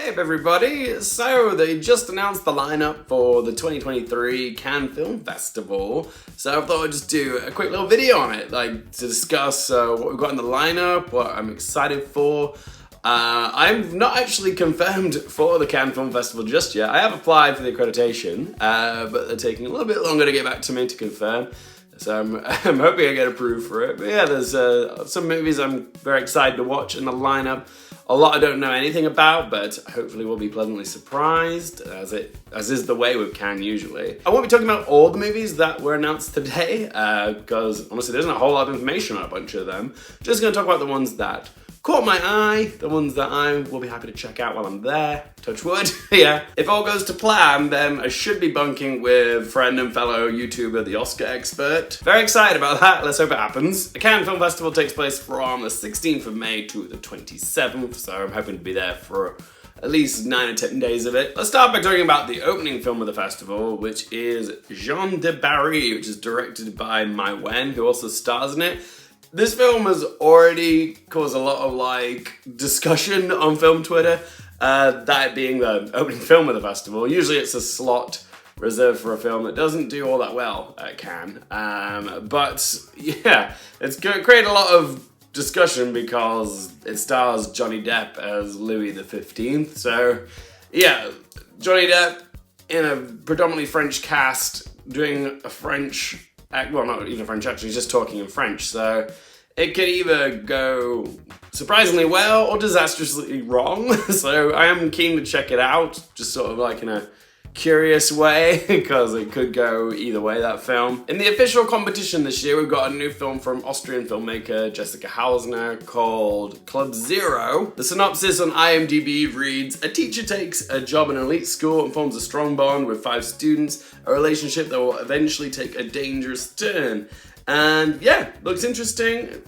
Hey up everybody! So they just announced the lineup for the 2023 Cannes Film Festival, so I thought I'd just do a quick little video on it, like to discuss what we've got in the lineup, what I'm excited for. I'm not actually confirmed for the Cannes Film Festival just yet. I have applied for the accreditation, but they're taking a little bit longer to get back to me to confirm. So I'm hoping I get approved for it. But yeah, there's some movies I'm very excited to watch in the lineup. A lot I don't know anything about, but hopefully we'll be pleasantly surprised, as is the way with Cannes usually. I won't be talking about all the movies that were announced today, because honestly there isn't a whole lot of information on a bunch of them. Just going to talk about the ones that caught my eye, the ones that I will be happy to check out while I'm there. Touch wood. Yeah. If all goes to plan, then I should be bunking with friend and fellow YouTuber, the Oscar expert. Very excited about that. Let's hope it happens. The Cannes Film Festival takes place from the 16th of May to the 27th, so I'm hoping to be there for at least 9 or 10 days of it. Let's start by talking about the opening film of the festival, which is Jean de Barry, which is directed by Mai Wen, who also stars in it. This film has already caused a lot of discussion on film Twitter, that being the opening film of the festival. Usually it's a slot reserved for a film that doesn't do all that well at Cannes. But yeah, it's created a lot of discussion because it stars Johnny Depp as Louis XV. So yeah, Johnny Depp in a predominantly French cast doing a French well, not even French accent, he's just talking in French, so it could either go surprisingly well or disastrously wrong. So I am keen to check it out, just sort of like in a curious way, because it could go either way, that film. In the official competition this year, we've got a new film from Austrian filmmaker Jessica Hausner called Club Zero. The synopsis on IMDb reads, a teacher takes a job in an elite school and forms a strong bond with 5 students, a relationship that will eventually take a dangerous turn. And yeah, looks interesting.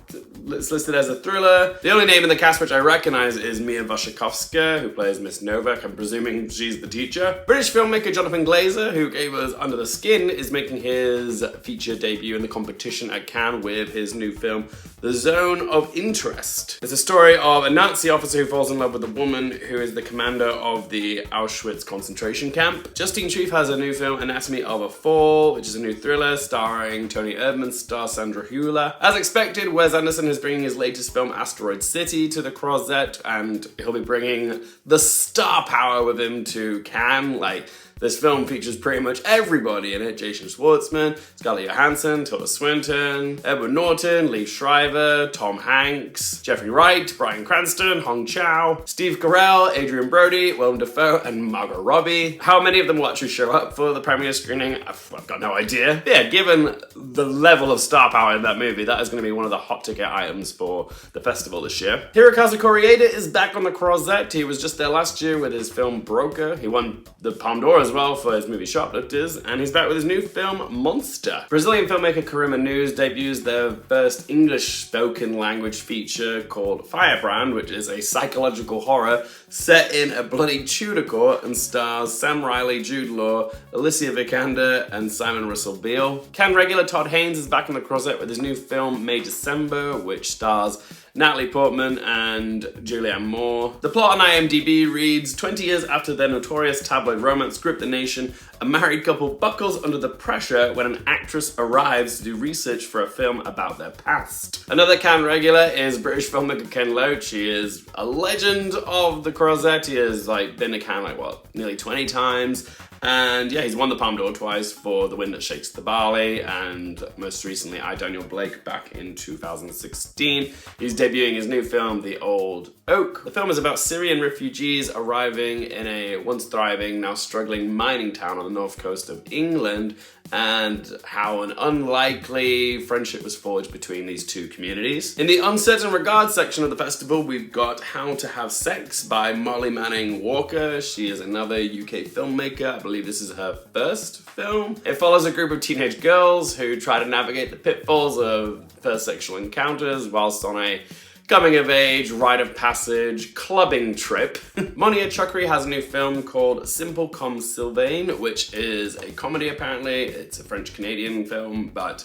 It's listed as a thriller. The only name in the cast which I recognize is Mia Wasikowska, who plays Miss Novak. I'm presuming she's the teacher. British filmmaker Jonathan Glazer, who gave us Under the Skin, is making his feature debut in the competition at Cannes with his new film, The Zone of Interest. It's a story of a Nazi officer who falls in love with a woman who is the commander of the Auschwitz concentration camp. Justine Trief has a new film, Anatomy of a Fall, which is a new thriller starring Tony Erdmann, star Sandra Hüller. As expected, Wes Anderson is bringing his latest film, Asteroid City, to the Croisette, and he'll be bringing the star power with him to Cannes. This film features pretty much everybody in it. Jason Schwartzman, Scarlett Johansson, Tilda Swinton, Edward Norton, Lee Shriver, Tom Hanks, Jeffrey Wright, Bryan Cranston, Hong Chow, Steve Carell, Adrian Brody, Willem Dafoe, and Margot Robbie. How many of them will actually show up for the premiere screening? I've got no idea. But yeah, given the level of star power in that movie, that is going to be one of the hot ticket items for the festival this year. Hirokazu Kore-eda is back on the Croisette. He was just there last year with his film Broker. He won the Palme d'Or as well for his movie Shoplifters, and he's back with his new film Monster. Brazilian filmmaker Karima News debuts their first English spoken language feature called Firebrand, which is a psychological horror set in a bloody Tudor court and stars Sam Riley, Jude Law, Alicia Vikander, and Simon Russell Beale. Cannes regular Todd Haynes is back in the Croisette with his new film May December, which stars Natalie Portman and Julianne Moore. The plot on IMDb reads, 20 years after their notorious tabloid romance gripped the nation, a married couple buckles under the pressure when an actress arrives to do research for a film about their past. Another Cannes regular is British filmmaker Ken Loach. He is a legend of the Croisette. He has been to Cannes nearly 20 times. And yeah, he's won the Palme d'Or twice for The Wind That Shakes the Barley, and most recently I, Daniel Blake, back in 2016. He's debuting his new film, The Old Oak. The film is about Syrian refugees arriving in a once thriving, now struggling mining town on the north coast of England, and how an unlikely friendship was forged between these two communities. In the Uncertain Regard section of the festival, we've got How to Have Sex by Molly Manning Walker. She is another UK filmmaker. I believe this is her first film. It follows a group of teenage girls who try to navigate the pitfalls of first sexual encounters whilst on a coming-of-age, rite-of-passage, clubbing trip. Monia Chokri has a new film called Simple Comme Sylvain, which is a comedy apparently. It's a French-Canadian film, but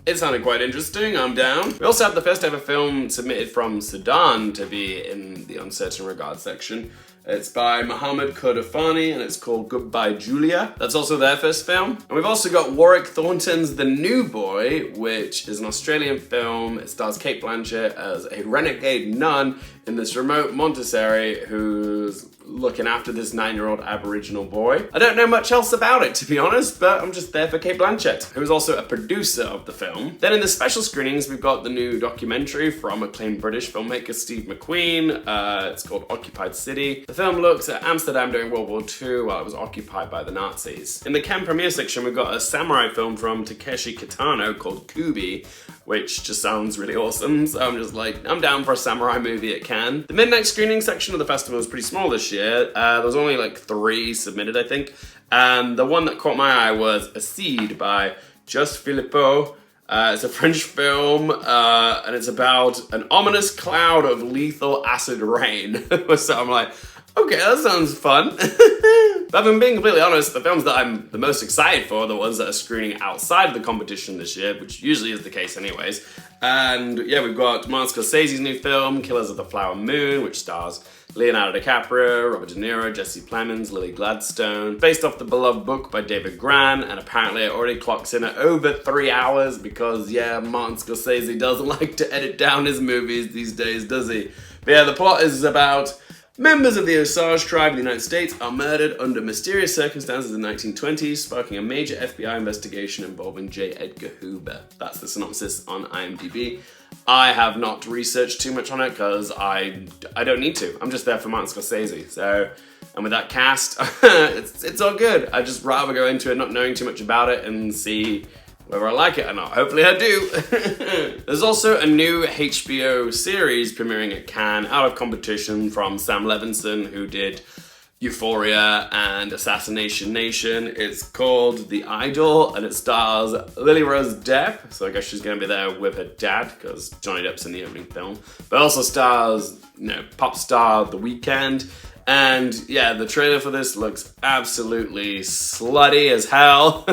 it sounded quite interesting. I'm down. We also have the first ever film submitted from Sudan to be in the Uncertain Regard section. It's by Mohammed Khodafani and it's called Goodbye Julia. That's also their first film. And we've also got Warwick Thornton's The New Boy, which is an Australian film. It stars Cate Blanchett as a renegade nun in this remote Montessori who's looking after this 9-year-old Aboriginal boy. I don't know much else about it, to be honest, but I'm just there for Cate Blanchett, who is also a producer of the film. Then in the special screenings, we've got the new documentary from acclaimed British filmmaker Steve McQueen. It's called Occupied City. The film looks at Amsterdam during World War II while it was occupied by the Nazis. In the Cannes premiere section, we've got a samurai film from Takeshi Kitano called Kubi, which just sounds really awesome, so I'm just like, I'm down for a samurai movie at Cannes. The midnight screening section of the festival was pretty small this year. There was only like 3 submitted, I think, and the one that caught my eye was A Seed by Just Philippot. It's a French film, and it's about an ominous cloud of lethal acid rain. So I'm like, okay, that sounds fun. But if I'm being completely honest, the films that I'm the most excited for are the ones that are screening outside of the competition this year, which usually is the case anyways. And yeah, we've got Martin Scorsese's new film, Killers of the Flower Moon, which stars Leonardo DiCaprio, Robert De Niro, Jesse Plemons, Lily Gladstone, based off the beloved book by David Gran, and apparently it already clocks in at over 3 hours because, yeah, Martin Scorsese doesn't like to edit down his movies these days, does he? But yeah, the plot is about members of the Osage tribe in the United States are murdered under mysterious circumstances in the 1920s, sparking a major FBI investigation involving J. Edgar Hoover. That's the synopsis on IMDb. I have not researched too much on it because I don't need to. I'm just there for Martin Scorsese. So, and with that cast, it's all good. I'd just rather go into it not knowing too much about it and see whether I like it or not. Hopefully I do. There's also a new HBO series premiering at Cannes out of competition from Sam Levinson, who did Euphoria and Assassination Nation. It's called The Idol and it stars Lily Rose Depp, so I guess she's gonna be there with her dad because Johnny Depp's in the opening film, but also stars, pop star The Weeknd. And yeah, the trailer for this looks absolutely slutty as hell.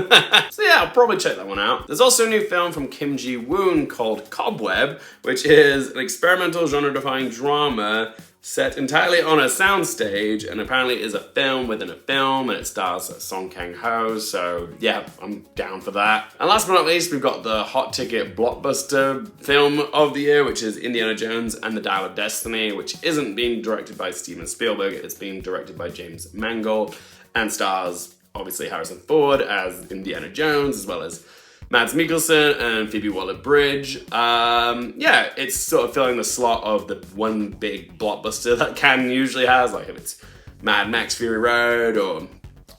So yeah, I'll probably check that one out. There's also a new film from Kim Ji-woon called Cobweb, which is an experimental genre-defying drama set entirely on a soundstage, and apparently is a film within a film, and it stars Song Kang-ho, so yeah, I'm down for that. And last but not least, we've got the hot ticket blockbuster film of the year, which is Indiana Jones and the Dial of Destiny, which isn't being directed by Steven Spielberg, it's being directed by James Mangold, and stars, obviously, Harrison Ford as Indiana Jones, as well as Mads Mikkelsen and Phoebe Waller-Bridge. Yeah, it's sort of filling the slot of the one big blockbuster that Cannes usually has, like if it's Mad Max Fury Road or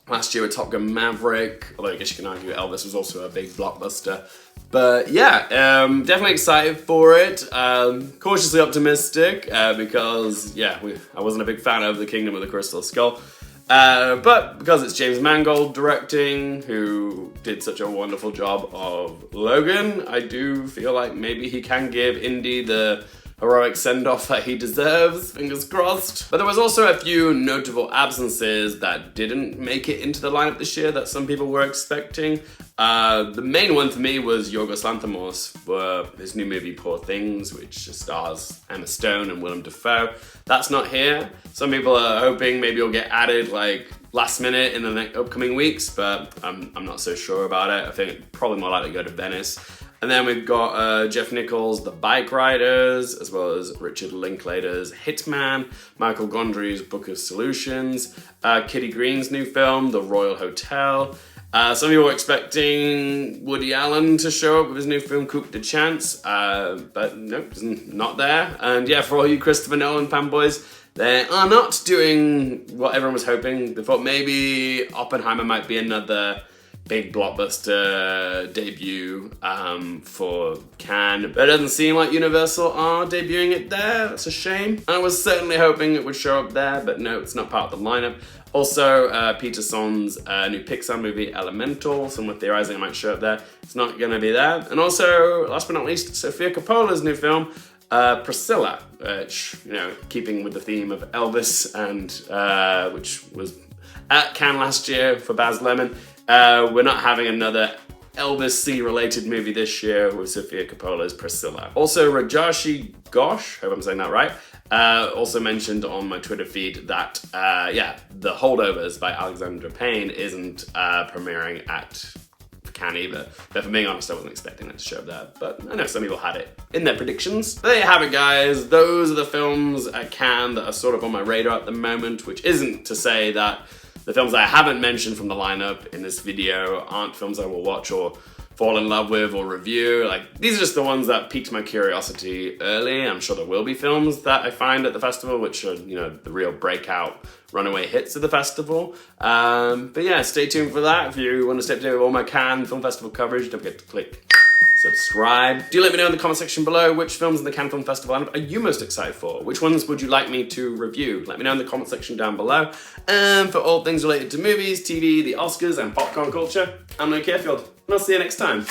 last year with Top Gun Maverick, although I guess you can argue Elvis was also a big blockbuster. But yeah, definitely excited for it. Cautiously optimistic because, yeah, I wasn't a big fan of The Kingdom of the Crystal Skull. But because it's James Mangold directing, who did such a wonderful job of Logan, I do feel like maybe he can give Indy the heroic send-off that he deserves, fingers crossed. But there was also a few notable absences that didn't make it into the lineup this year that some people were expecting. The main one for me was Yorgos Lanthimos for his new movie Poor Things, which stars Emma Stone and Willem Dafoe. That's not here. Some people are hoping maybe it'll get added like last minute in the upcoming weeks, but I'm not so sure about it. I think probably more likely to go to Venice. And then we've got Jeff Nichols' The Bike Riders, as well as Richard Linklater's Hitman, Michael Gondry's Book of Solutions, Kitty Green's new film, The Royal Hotel. Some people were expecting Woody Allen to show up with his new film, Coup de Chance, but nope, not there. And yeah, for all you Christopher Nolan fanboys, they are not doing what everyone was hoping. They thought maybe Oppenheimer might be another big blockbuster debut for Cannes, but it doesn't seem like Universal are debuting it there. That's a shame. I was certainly hoping it would show up there, but no, it's not part of the lineup. Also, Peter Son's new Pixar movie, Elemental. Some were theorizing it might show up there. It's not going to be there. And also, last but not least, Sofia Coppola's new film, Priscilla, which, keeping with the theme of Elvis, and which was at Cannes last year for Baz Luhrmann. We're not having another Elvis-related movie this year with Sofia Coppola's Priscilla. Also, Rajarshi Ghosh, hope I'm saying that right, Also mentioned on my Twitter feed that, yeah, The Holdovers by Alexandra Payne isn't premiering at Cannes either. But if I'm being honest, I wasn't expecting that to show up there. But I know some people had it in their predictions. But there you have it, guys. Those are the films at Cannes that are sort of on my radar at the moment, which isn't to say that the films I haven't mentioned from the lineup in this video aren't films I will watch or fall in love with or review. Like, these are just the ones that piqued my curiosity early. I'm sure there will be films that I find at the festival which are, you know, the real breakout runaway hits of the festival. But yeah, stay tuned for that. If you want to stay up to date with all my Cannes Film Festival coverage, don't forget to click subscribe. Do let me know in the comment section below which films in the Cannes Film Festival lineup are you most excited for? Which ones would you like me to review? Let me know in the comment section down below. And for all things related to movies, TV, the Oscars, and popcorn culture, I'm Luke Harefield, and I'll see you next time.